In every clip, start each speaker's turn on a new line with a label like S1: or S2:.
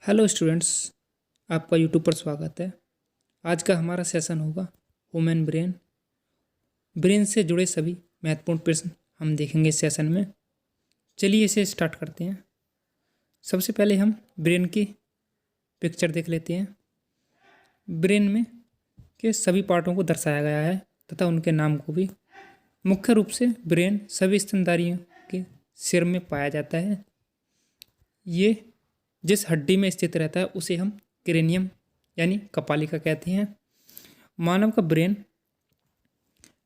S1: Hello students, आपका YouTube पर स्वागत है। आज का हमारा सेशन होगा ह्यूमन ब्रेन। ब्रेन से जुड़े सभी महत्वपूर्ण प्रश्न हम देखेंगे इस सेशन में। चलिए इसे स्टार्ट करते हैं। सबसे पहले हम ब्रेन की पिक्चर देख लेते हैं। ब्रेन में के सभी पार्टों को दर्शाया गया है तथा उनके नाम को भी। मुख्य रूप से ब्रेन सभी स्तनधारियों के सिर में पाया जाता है। ये जिस हड्डी में स्थित रहता है उसे हम क्रेनियम यानी कपालिका कहते हैं। मानव का ब्रेन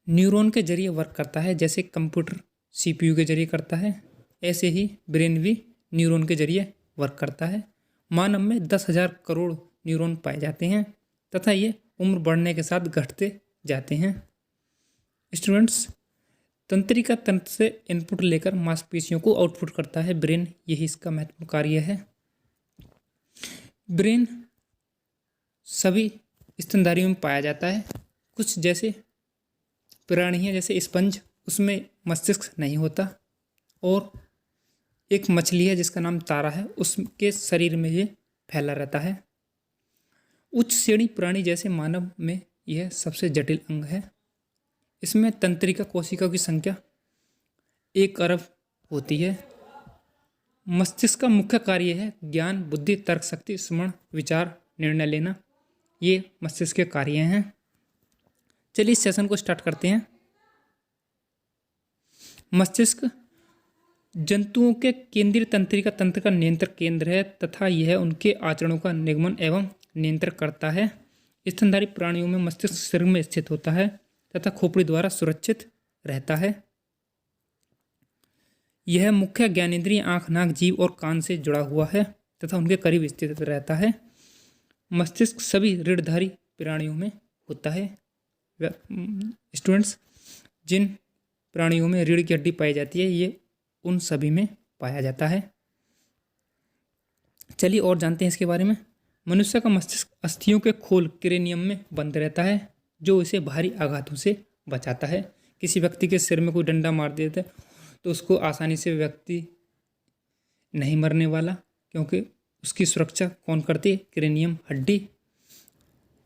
S1: न्यूरॉन के जरिए वर्क करता है। जैसे कंप्यूटर सीपीयू के जरिए करता है, ऐसे ही ब्रेन भी न्यूरॉन के जरिए वर्क करता है। मानव में 10,000 करोड़ न्यूरॉन पाए जाते हैं तथा ये उम्र बढ़ने के साथ घटते जाते हैं। स्टूडेंट्स, तंत्रिका तंत्र से इनपुट लेकर मांसपेशियों को आउटपुट करता है ब्रेन। यही इसका महत्वपूर्ण कार्य है। ब्रेन सभी स्तनधारियों में पाया जाता है। कुछ जैसे प्राणी हैं, जैसे स्पंज, उसमें मस्तिष्क नहीं होता। और एक मछली है जिसका नाम तारा है, उसके शरीर में ये फैला रहता है। उच्च श्रेणी प्राणी जैसे मानव में यह सबसे जटिल अंग है। इसमें तंत्रिका कोशिका की संख्या 1 अरब होती है। मस्तिष्क का मुख्य कार्य है ज्ञान, बुद्धि, तर्क शक्ति, स्मरण, विचार, निर्णय लेना। ये मस्तिष्क के कार्य हैं। चलिए इस सेशन को स्टार्ट करते हैं। मस्तिष्क जंतुओं के केंद्रीय तंत्रिका तंत्र का नियंत्रण केंद्र है तथा यह उनके आचरणों का निगमन एवं नियंत्रण करता है। स्तनधारी प्राणियों में मस्तिष्क सिर में स्थित होता है तथा खोपड़ी द्वारा सुरक्षित रहता है। यह मुख्य ज्ञानेंद्रिय आँख, नाक, जीभ और कान से जुड़ा हुआ है तथा उनके करीब स्थित रहता है। मस्तिष्क सभी रीढ़धारी प्राणियों में होता है। स्टूडेंट्स, जिन प्राणियों में रीढ़ की हड्डी पाई जाती है ये उन सभी में पाया जाता है। चलिए और जानते हैं इसके बारे में। मनुष्य का मस्तिष्क अस्थियों के खोल क्रेनियम में बंद रहता है जो इसे भारी आघातों से बचाता है। किसी व्यक्ति के सिर में कोई डंडा मार देता है तो उसको आसानी से व्यक्ति नहीं मरने वाला, क्योंकि उसकी सुरक्षा कौन करती है? क्रेनियम हड्डी।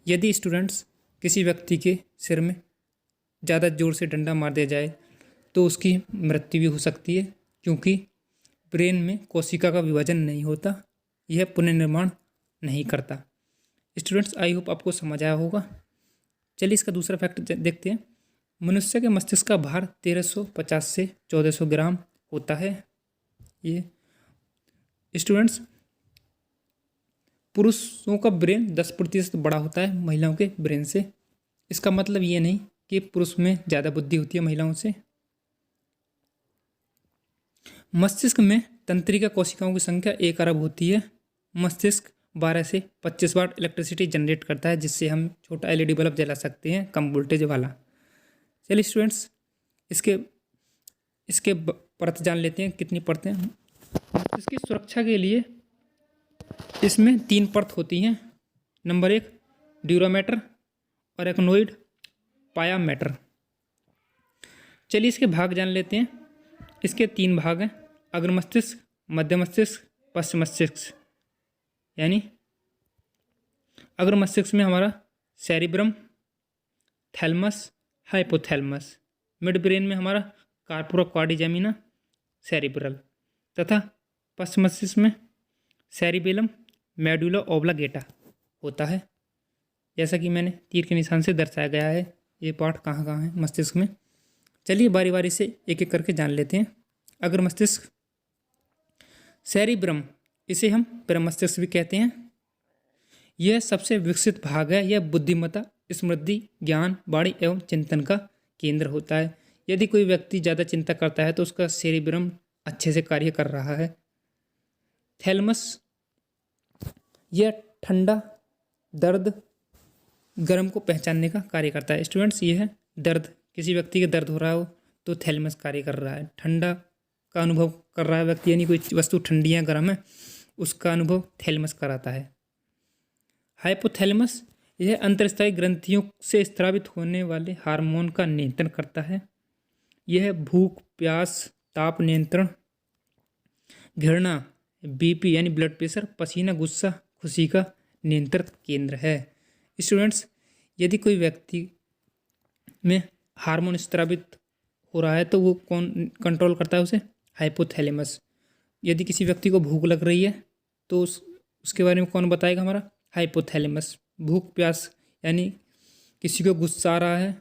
S1: यदि स्टूडेंट्स किसी व्यक्ति के सिर में ज़्यादा जोर से डंडा मार दिया जाए तो उसकी मृत्यु भी हो सकती है, क्योंकि ब्रेन में कोशिका का विभाजन नहीं होता, यह पुनर्निर्माण नहीं करता। स्टूडेंट्स, आई होप आपको समझ आया होगा। चलिए इसका दूसरा फैक्ट देखते हैं। मनुष्य के मस्तिष्क का भार 1350 से 1400 ग्राम होता है। ये स्टूडेंट्स, पुरुषों का ब्रेन 10% बड़ा होता है महिलाओं के ब्रेन से। इसका मतलब ये नहीं कि पुरुष में ज़्यादा बुद्धि होती है महिलाओं से। मस्तिष्क में तंत्रिका कोशिकाओं की संख्या 1 अरब होती है। मस्तिष्क 12 से 25 वाट इलेक्ट्रिसिटी जनरेट करता है, जिससे हम छोटा एलईडी बल्ब जला सकते हैं, कम वोल्टेज वाला। चलिए स्टूडेंट्स, इसके इसके परत जान लेते हैं। कितनी परतें हैं? इसकी सुरक्षा के लिए इसमें 3 परत होती हैं। Number 1 ड्यूरामैटर, arachnoid, पायामैटर। चलिए इसके भाग जान लेते हैं। इसके 3 भाग हैं: अग्र मस्तिष्क, मध्य मस्तिष्क, पश्च मस्तिष्क। यानी अग्र मस्तिष्क में हमारा cerebrum, thalamus, hypothalamus. Mid brain में हमारा कार्पोरा क्वाड्रिजेमिना, सेरिब्रल। तथा पश्च मस्तिष्क में सेरिबेलम, मेडुला ओब्लांगेटा होता है। जैसा कि मैंने तीर के निशान से दर्शाया गया है ये पार्ट कहाँ कहाँ है मस्तिष्क में। चलिए बारी बारी से एक एक करके जान लेते हैं। अग्र मस्तिष्क, सेरिब्रम, इसे हम परम मस्तिष्क भी कहते हैं। यह सबसे विकसित भाग है। यह बुद्धिमत्ता, स्मृति, ज्ञान, वाणी एवं चिंतन का केंद्र होता है। यदि कोई व्यक्ति ज़्यादा चिंता करता है तो उसका सेरिब्रम अच्छे से कार्य कर रहा है। थैलमस, यह ठंडा, दर्द, गर्म को पहचानने का कार्य करता है। स्टूडेंट्स, यह है दर्द, किसी व्यक्ति के दर्द हो रहा हो तो थैलमस कार्य कर रहा है। ठंडा का अनुभव कर रहा है व्यक्ति, यानी कोई वस्तु ठंडी या गर्म है, उसका अनुभव थैलमस कराता है। हाइपोथैलेमस, यह अंतरस्थायी ग्रंथियों से स्रावित होने वाले हार्मोन का नियंत्रण करता है। यह भूख, प्यास, ताप नियंत्रण, घृणा बीपी यानी ब्लड प्रेशर, पसीना, गुस्सा, खुशी का नियंत्रण केंद्र है। स्टूडेंट्स, यदि कोई व्यक्ति में हार्मोन स्रावित हो रहा है तो वो कौन कंट्रोल करता है उसे? हाइपोथैलेमस। यदि किसी व्यक्ति को भूख लग रही है तो उसके बारे में कौन बताएगा? हमारा हाइपोथैलेमस। भूख प्यास यानी किसी को गुस्सा आ रहा है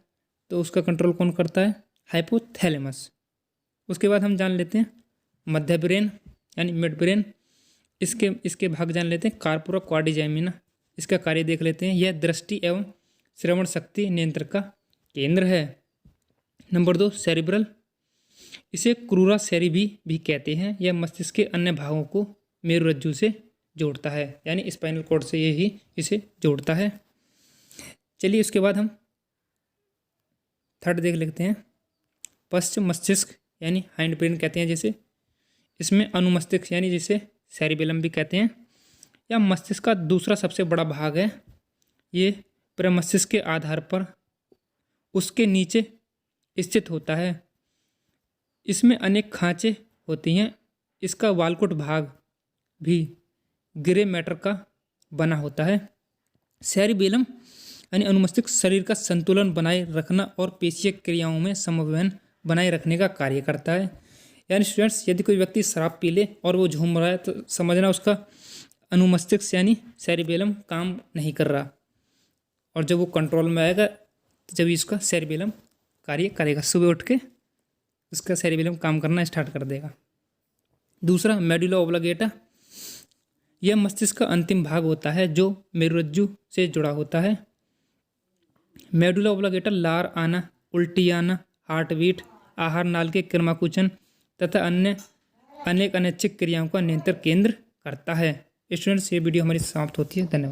S1: तो उसका कंट्रोल कौन करता है? हाइपोथैलेमस। उसके बाद हम जान लेते हैं मध्य ब्रेन यानी मिड ब्रेन। इसके भाग जान लेते हैं। कार्पोरा क्वाड्रिजेमिना, इसका कार्य देख लेते हैं। यह दृष्टि एवं श्रवण शक्ति नियंत्रण का केंद्र है। नंबर 2 सेरिब्रल, इसे क्रूरा सेरिबी भी कहते हैं। यह मस्तिष्क के अन्य भागों को मेरुरज्जु से जोड़ता है, यानी स्पाइनल कॉर्ड से यही इसे जोड़ता है। चलिए उसके बाद हम थर्ड देख लेते हैं पश्चिम मस्तिष्क यानी हाइंड ब्रेन कहते हैं जिसे। इसमें अनुमस्तिष्क यानी जिसे सेरिबेलम भी कहते हैं, यह मस्तिष्क का दूसरा सबसे बड़ा भाग है। ये प्रमस्तिष्क के आधार पर उसके नीचे स्थित होता है। इसमें अनेक खांचे होती हैं। इसका वालकुट भाग भी ग्रे मैटर का बना होता है। सेरिबेलम यानी अनुमस्तिष्क शरीर का संतुलन बनाए रखना और पेशीय क्रियाओं में समन्वय बनाए रखने का कार्य करता है। यानी स्टूडेंट्स, यदि कोई व्यक्ति शराब पी ले और वो झूम रहा है तो समझना उसका अनुमस्तिष्क यानी सेरिबेलम काम नहीं कर रहा, और जब वो कंट्रोल में आएगा तो जब इसका सेरिबेलम कार्य करेगा। सुबह उठ के उसका सेरिबेलम काम करना स्टार्ट कर देगा। दूसरा मेडुला ओब्लांगेटा, यह मस्तिष्क का अंतिम भाग होता है जो मेरुरज्जु से जुड़ा होता है। मेडुला ओब्लांगेटा लार आना, उल्टी आना, हार्ट बीट, आहार नाल के क्रमाकुचन तथा अन्य अनेक अनैच्छिक क्रियाओं का नियंत्रण केंद्र करता है। स्टूडेंट्स, ये वीडियो हमारी समाप्त होती है। धन्यवाद।